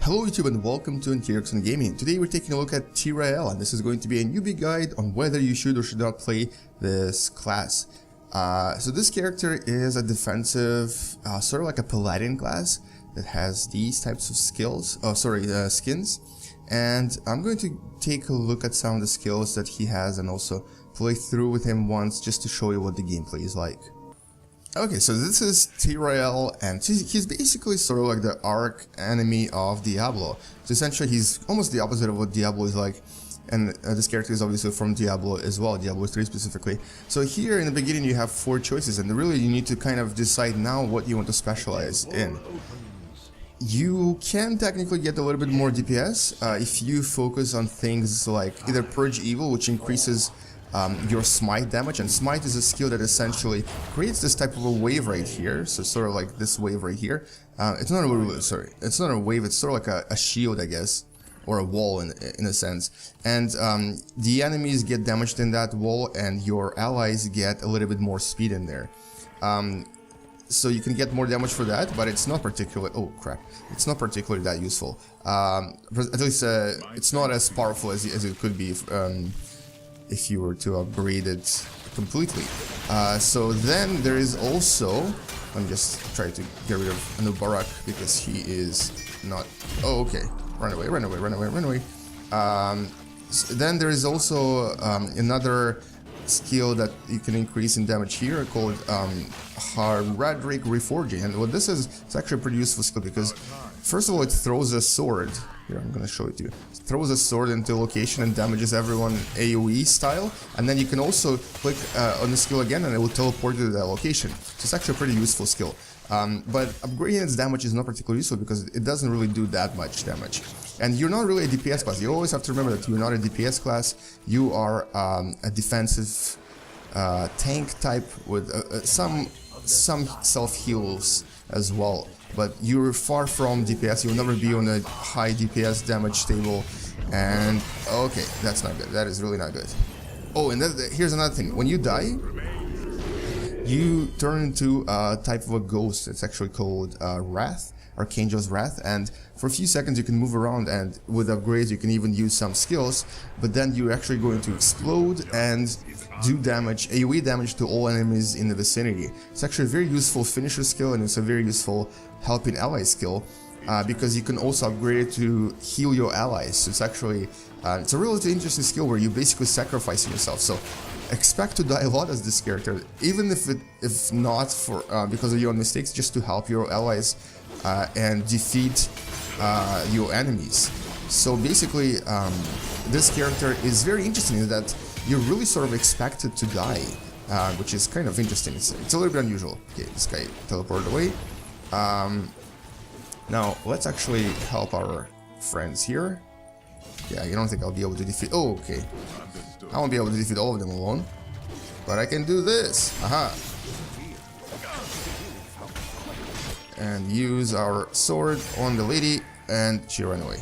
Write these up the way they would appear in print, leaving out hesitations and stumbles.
Hello YouTube and welcome to AnTREXon Gaming. Today we're taking a look at Tyrael, and this is going to be a newbie guide on whether you should or should not play this class. So this character is a defensive, sort of like a paladin class that has these types of skills, skins. And I'm going to take a look at some of the skills that he has and also play through with him once just to show you what the gameplay is like. Okay, so this is Tyrael, and he's basically sort of like the arch enemy of Diablo. So essentially he's almost the opposite of what Diablo is like, and this character is obviously from Diablo as well, Diablo 3 specifically. So here in the beginning you have 4 choices, and really you need to kind of decide now what you want to specialize in. You can technically get a little bit more DPS if you focus on things like either Purge Evil, which increases your smite damage, and smite is a skill that essentially creates this type of a wave right here, so sort of like this wave right here. It's not a it's not a wave, it's sort of like a shield, I guess, or a wall in a sense, and the enemies get damaged in that wall and your allies get a little bit more speed in there. So you can get more damage for that, but it's not particularly, it's not particularly that useful. At least it's not as powerful as it could be if you were to upgrade it completely. So then there is also, let me just try to get rid of Newbie because he is not, oh okay, run away, run away, run away, run away. So then there is also another skill that you can increase in damage here called Heraldric Reforging, and what this is, it's actually a pretty useful skill because first of all it throws a sword. Here, I'm gonna show it to you. It throws a sword into a location and damages everyone AoE style, and then you can also click on the skill again and it will teleport you to that location. So it's actually a pretty useful skill. But upgrading its damage is not particularly useful because it doesn't really do that much damage. And you're not really a DPS class. You always have to remember that you're not a DPS class. You are a defensive tank type with some self-heals as well. But you're far from DPS, you'll never be on a high DPS damage table, and okay, that's not good, that is really not good. Oh, and here's another thing, when you die, you turn into a type of a ghost. It's actually called Wrath, Archangel's Wrath, and for a few seconds you can move around, and with upgrades you can even use some skills, but then you're actually going to explode and do damage, AoE damage to all enemies in the vicinity. It's actually a very useful finisher skill, and it's a very useful helping ally skill because you can also upgrade it to heal your allies. So it's actually it's a really interesting skill where you basically sacrificing yourself. So expect to die a lot as this character, even if not for because of your own mistakes, just to help your allies and defeat your enemies. So basically this character is very interesting in that you're really sort of expected to die, which is kind of interesting. It's a little bit unusual. Okay, this guy teleported away. Now let's actually help our friends here. Yeah, you don't think I'll be able to defeat, oh okay, I won't be able to defeat all of them alone, but I can do this. Aha. And use our sword on the lady, and she ran away.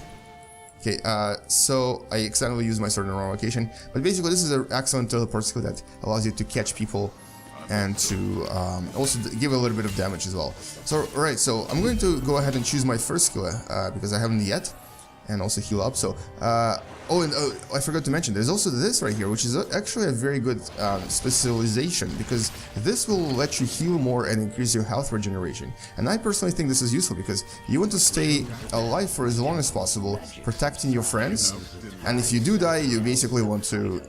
Okay, so I accidentally used my sword in the wrong location, but basically this is an excellent teleport skill that allows you to catch people and to also give a little bit of damage as well. So, alright, so I'm going to go ahead and choose my first skill because I haven't yet, and also heal up. So, I forgot to mention, there's also this right here, which is actually a very good specialization, because this will let you heal more and increase your health regeneration. And I personally think this is useful because you want to stay alive for as long as possible, protecting your friends, and if you do die, you basically want to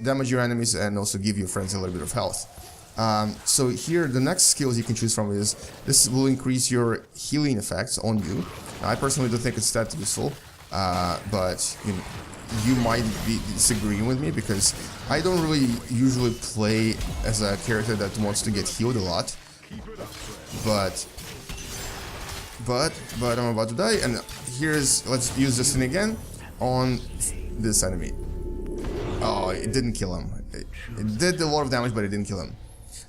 damage your enemies and also give your friends a little bit of health. So here, the next skills you can choose from is, this will increase your healing effects on you. I personally don't think it's that useful, but you might be disagreeing with me because I don't really usually play as a character that wants to get healed a lot. But I'm about to die, and let's use this thing again on this enemy. Oh, it didn't kill him. It did a lot of damage, but it didn't kill him.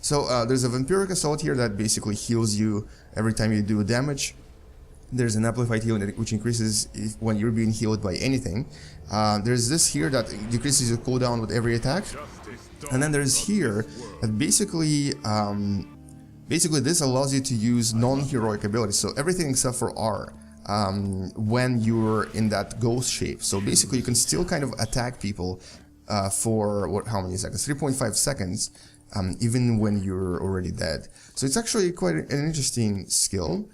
So there's a Vampiric Assault here that basically heals you every time you do damage. There's an Amplified Healing which increases when you're being healed by anything. There's this here that decreases your cooldown with every attack. And then there's here that basically Basically, this allows you to use non-heroic abilities, so everything except for R when you're in that ghost shape. So basically you can still kind of attack people for how many seconds? 3.5 seconds, even when you're already dead. So it's actually quite an interesting skill,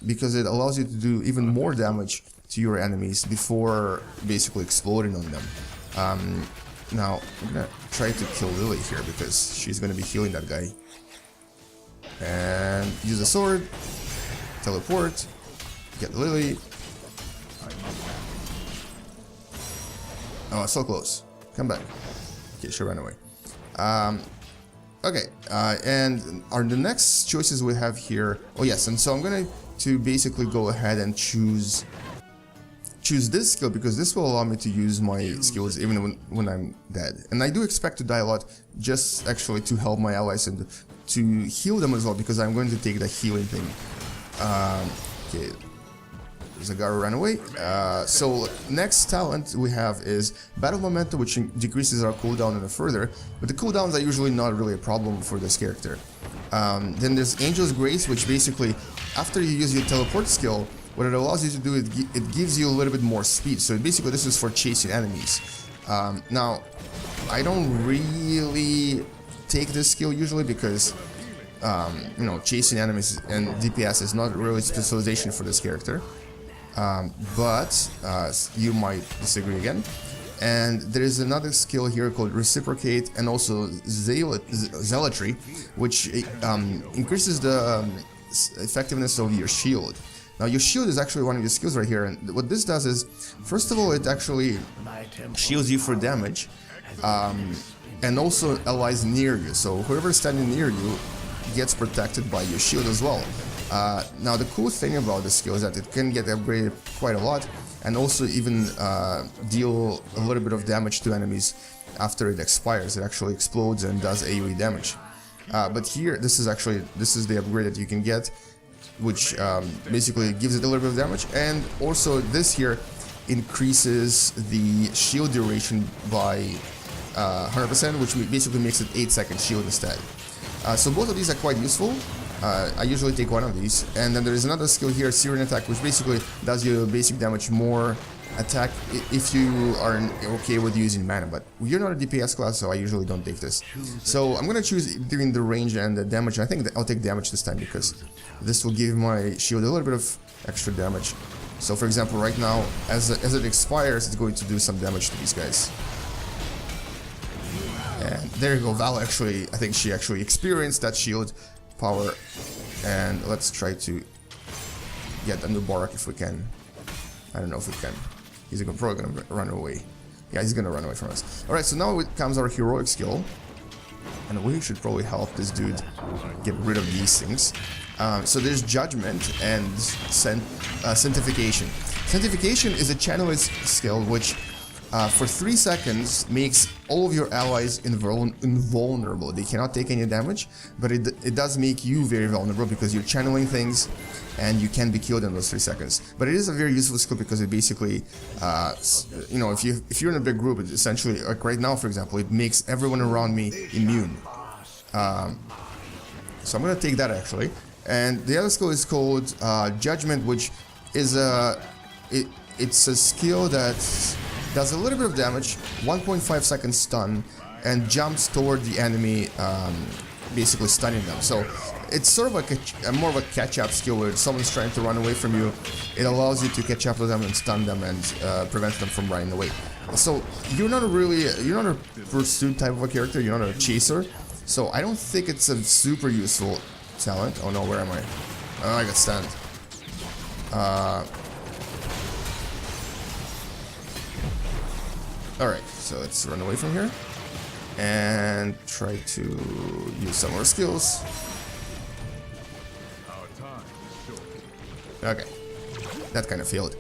because it allows you to do even more damage to your enemies before basically exploding on them. Now I'm gonna try to kill Lily here because she's gonna be healing that guy. And use a sword, teleport, get Lily. Oh, so close. Come back. Okay, she ran away. Okay, and the next choices we have here. Oh yes, and so I'm gonna basically go ahead and choose this skill because this will allow me to use my skills even when I'm dead. And I do expect to die a lot, just actually to help my allies and to heal them as well, because I'm going to take the healing thing. Okay, there's a guy who ran away. So next talent we have is Battle Momentum, which decreases our cooldown even further, but the cooldowns are usually not really a problem for this character. Then there's Angel's Grace, which basically, after you use your teleport skill, what it allows you to do, it gives you a little bit more speed. So basically this is for chasing enemies. Now, I don't really take this skill usually because, you know, chasing enemies and DPS is not really specialization for this character. But you might disagree again. And there is another skill here called Reciprocate and also Zealotry, which increases the effectiveness of your shield. Now your shield is actually one of your skills right here, and what this does is, first of all, it actually shields you for damage, and also allies near you, so whoever's standing near you gets protected by your shield as well. Now the cool thing about this skill is that it can get upgraded quite a lot, and also even deal a little bit of damage to enemies after it expires. It actually explodes and does AoE damage. But here, this is the upgrade that you can get, which basically gives it a little bit of damage, and also this here increases the shield duration by 100%, which basically makes it 8-second shield instead. So both of these are quite useful. I usually take one of these, and then there is another skill here, Siren Attack, which basically does you basic damage more attack if you are okay with using mana, but you're not a DPS class, so I usually don't take this. So I'm gonna choose between the range and the damage. I think I'll take damage this time because this will give my shield a little bit of extra damage. So for example, right now, as it expires, it's going to do some damage to these guys. And there you go, Val actually, I think she actually experienced that shield power. And let's try to get a new Barak if we can. I don't know if we can. He's probably gonna run away. Yeah, he's gonna run away from us. Alright, so now it comes our heroic skill. And we should probably help this dude get rid of these things. So there's Judgment and Sanctification. Sanctification is a channelist skill which for 3 seconds makes all of your allies invulnerable. They cannot take any damage, but it does make you very vulnerable because you're channeling things and you can be killed in those 3 seconds. But it is a very useful skill because it basically, you know, if you're in a big group, it essentially, like right now, for example, it makes everyone around me immune. So I'm gonna take that actually. And the other skill is called Judgment, which is it's a skill that does a little bit of damage, 1.5 seconds stun, and jumps toward the enemy, basically stunning them. So it's sort of like a more of a catch-up skill where someone's trying to run away from you. It allows you to catch up with them and stun them and prevent them from running away. So you're not a pursuit type of a character, you're not a chaser. So I don't think it's a super useful talent. Oh no, where am I? Oh, I got stunned. Alright, so let's run away from here and try to use some more skills. Okay, that kind of failed.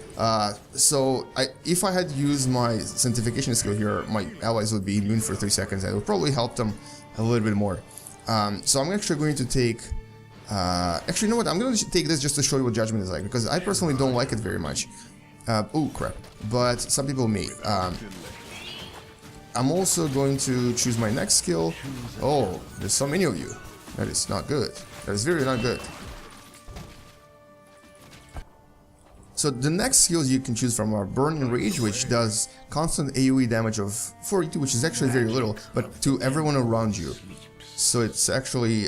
So if I had used my Sanctification skill here, my allies would be immune for 3 seconds and it would probably help them a little bit more. So I'm actually going to take... actually, you know what? I'm going to take this just to show you what Judgment is like, because I personally don't like it very much. Oh, crap. But some people may. I'm also going to choose my next skill. Oh, there's so many of you. That is not good. That is very not good. So the next skills you can choose from are Burning Rage, which does constant AoE damage of 42, which is actually very little, but to everyone around you. So it's actually,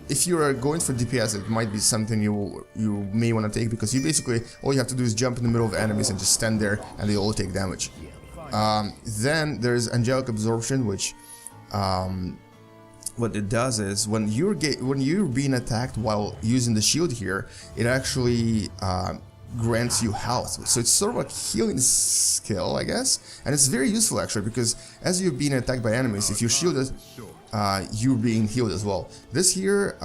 if you are going for DPS, it might be something you may want to take, because you basically, all you have to do is jump in the middle of enemies and just stand there, and they all take damage. Then there's Angelic Absorption, which what it does is when you're being attacked while using the shield here, it actually grants you health. So it's sort of a healing skill, I guess, and it's very useful actually, because as you're being attacked by enemies, if you're shielded, you're being healed as well. This here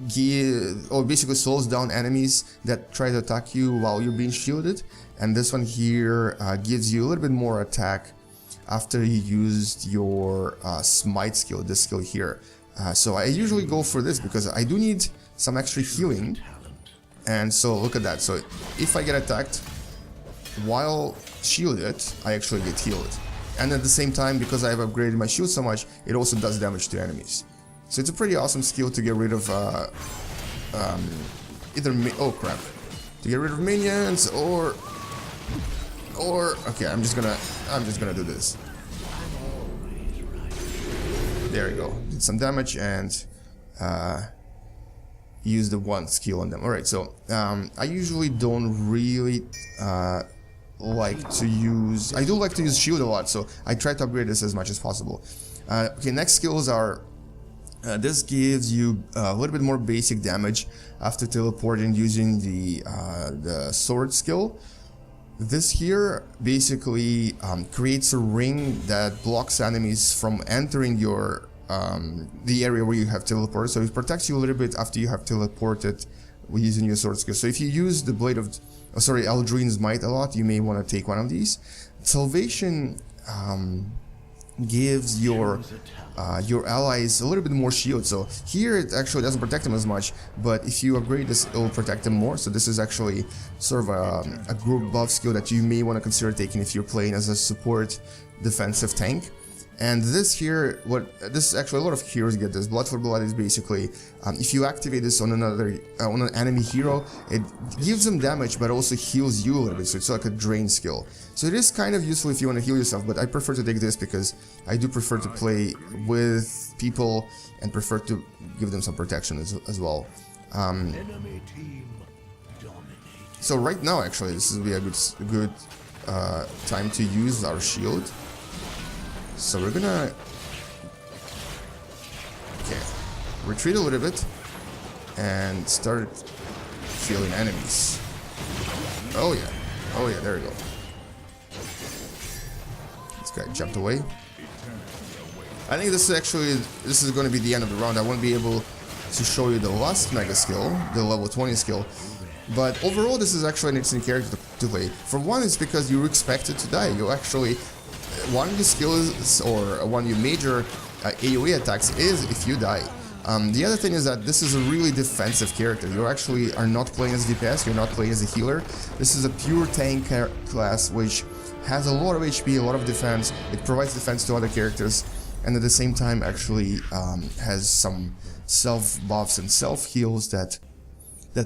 basically slows down enemies that try to attack you while you're being shielded, and this one here gives you a little bit more attack after you used your smite skill, this skill here. So I usually go for this because I do need some extra healing, and so look at that. So if I get attacked while shielded, I actually get healed, and at the same time, because I've upgraded my shield so much, it also does damage to enemies. So it's a pretty awesome skill to get rid of oh crap, to get rid of minions or okay, I'm just gonna do this. There we go. Did some damage and use the one skill on them. Alright, so I usually don't really like to use... I do like to use shield a lot, so I try to upgrade this as much as possible. Okay, next skills are... this gives you a little bit more basic damage after teleporting using the sword skill. This here basically creates a ring that blocks enemies from entering your the area where you have teleported. So it protects you a little bit after you have teleported using your sword skill. So if you use the blade of, Eldrin's Might a lot, you may want to take one of these. Salvation gives your allies a little bit more shield. So here it actually doesn't protect them as much, but if you upgrade this, it will protect them more. So this is actually sort of a group buff skill that you may want to consider taking if you're playing as a support defensive tank. And this here, this is actually a lot of heroes get this. Blood for Blood is basically, if you activate this on on an enemy hero, it gives them damage but also heals you a little bit, so it's like a drain skill. So it is kind of useful if you want to heal yourself, but I prefer to take this because I do prefer to play with people and prefer to give them some protection as well. So right now, actually, this would be a good time to use our shield. So we're gonna retreat a little bit and start killing enemies. Oh yeah, there we go. This guy jumped away. I think this is going to be the end of the round. I won't be able to show you the last mega skill, the level 20 skill. But overall, this is actually an interesting character to play. For one, it's because you're expected to die. You actually, one of your skills or one of your major AoE attacks is if you die. The other thing is that this is a really defensive character. You actually are not playing as DPS, you're not playing as a healer. This is a pure tank class which has a lot of HP, a lot of defense. It provides defense to other characters, and at the same time actually has some self buffs and self heals that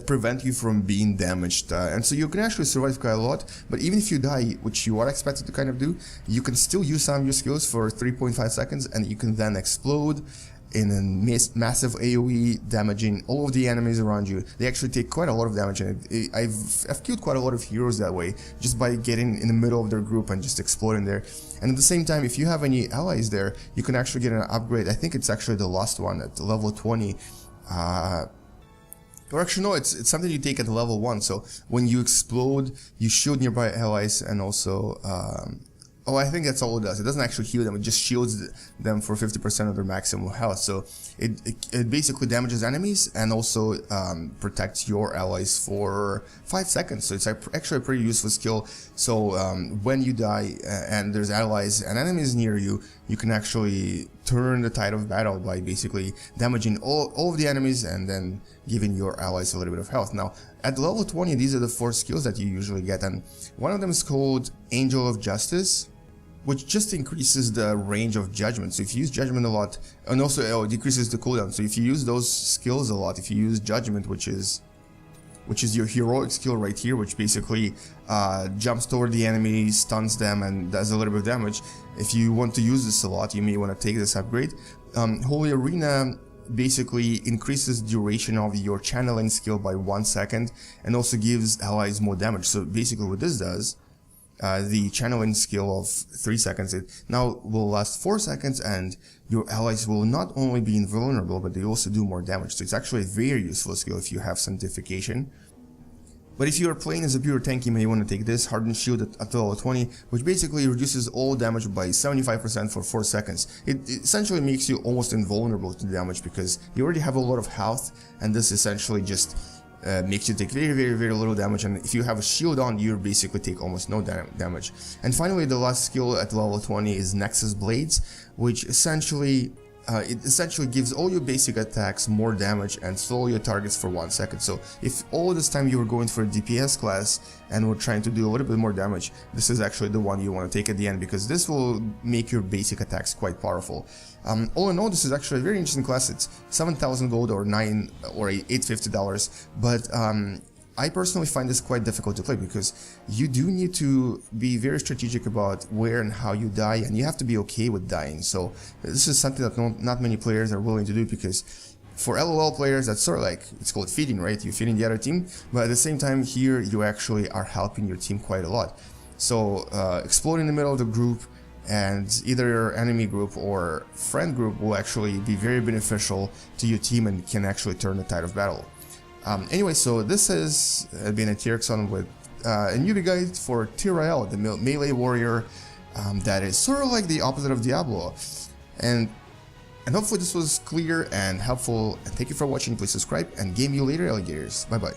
prevent you from being damaged, and so you can actually survive quite a lot. But even if you die, which you are expected to kind of do, you can still use some of your skills for 3.5 seconds, and you can then explode in a massive AoE, damaging all of the enemies around you. They actually take quite a lot of damage, and I've killed quite a lot of heroes that way, just by getting in the middle of their group and just exploding there. And at the same time, if you have any allies there, you can actually get an upgrade. I think it's actually the last one at level 20. Or actually no, it's something you take at level 1, so when you explode, you shield nearby allies, and also, oh, I think that's all it does. It doesn't actually heal them, it just shields them for 50% of their maximum health, so it basically damages enemies and also protects your allies for 5 seconds, so it's actually a pretty useful skill. So when you die and there's allies and enemies near you, you can actually turn the tide of battle by basically damaging all of the enemies and then giving your allies a little bit of health. Now, at level 20, these are the 4 skills that you usually get, and one of them is called Angel of Justice, which just increases the range of judgment. So if you use judgment a lot, and also it decreases the cooldown. So if you use those skills a lot, if you use judgment, which is which is your heroic skill right here, which basically jumps toward the enemy, stuns them, and does a little bit of damage. If you want to use this a lot, you may want to take this upgrade. Holy Arena basically increases duration of your channeling skill by 1 second and also gives allies more damage. So basically what this does, the channeling skill of 3 seconds, it now will last 4 seconds, and your allies will not only be invulnerable, but they also do more damage. So it's actually a very useful skill if you have sanctification. But if you are playing as a pure tank, you may want to take this Hardened Shield at level 20, which basically reduces all damage by 75% for 4 seconds. It essentially makes you almost invulnerable to damage because you already have a lot of health, and this essentially just makes you take very little damage. And if you have a shield on, you basically take almost no damage. And finally, the last skill at level 20 is Nexus Blades, which essentially gives all your basic attacks more damage and slow your targets for 1 second. So if all this time you were going for a DPS class and were trying to do a little bit more damage, this is actually the one you want to take at the end, because this will make your basic attacks quite powerful. All in all, this is actually a very interesting class. It's 7,000 gold or $850, but I personally find this quite difficult to play because you do need to be very strategic about where and how you die, and you have to be okay with dying. So this is something that not many players are willing to do, because for LOL players, that's sort of like, it's called feeding, right? You're feeding the other team, but at the same time here, you actually are helping your team quite a lot. So exploding in the middle of the group, and either your enemy group or friend group will actually be very beneficial to your team and can actually turn the tide of battle. Anyway, so this has been AnTREXon with a newbie guide for Tyrael, the melee warrior that is sort of like the opposite of Diablo. And hopefully this was clear and helpful. And thank you for watching. Please subscribe, and game you later, alligators. Bye bye.